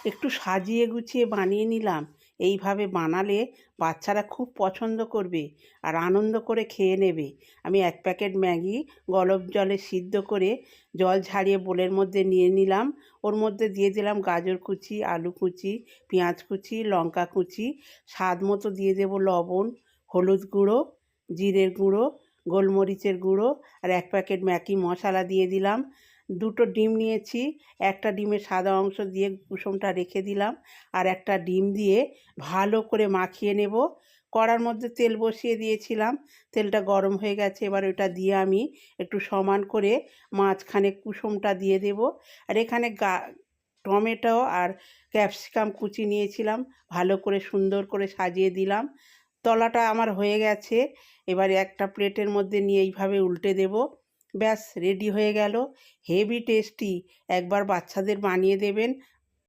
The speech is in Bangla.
একটু সাজিয়ে গুছিয়ে বানিয়ে নিলাম। এইভাবে বানালে বাচ্চারা খুব পছন্দ করবে আর আনন্দ করে খেয়ে নেবে। আমি 1 প্যাকেট ম্যাগি গরম জলে সিদ্ধ করে জল ঝারিয়ে বোলের মধ্যে নিয়ে নিলাম। ওর মধ্যে দিয়ে দিলাম গাজর কুচি, আলু কুচি, পেঁয়াজ কুচি, লঙ্কা কুচি, স্বাদ মতো দিয়ে দেব লবণ, হলুদ গুঁড়ো, জিরের গুঁড়ো, গোলমরিচের গুঁড়ো আর 1 প্যাকেট ম্যাগি মশলা দিয়ে দিলাম। 2টো ডিম নিয়েছি, একটা ডিমের সাদা অংশ দিয়ে কুসুমটা রেখে দিলাম আর একটা ডিম দিয়ে ভালো করে মাখিয়ে নেব। কড়ার মধ্যে তেল বসিয়ে দিয়েছিলাম, তেলটা গরম হয়ে গেছে। এবার ওটা দিয়ে আমি একটু সমান করে মাঝখানে কুসুমটা দিয়ে দেব। আর এখানে টমেটো আর ক্যাপসিকাম কুচি নিয়েছিলাম, ভালো করে সুন্দর করে সাজিয়ে দিলাম। তলাটা আমার হয়ে গেছে, এবারে একটা প্লেটের মধ্যে নিয়ে এইভাবে উল্টে দেব। ব্যাস রেডি হয়ে গেল। হেভি টেস্টি, একবার বাচ্চাদের বানিয়ে দেবেন,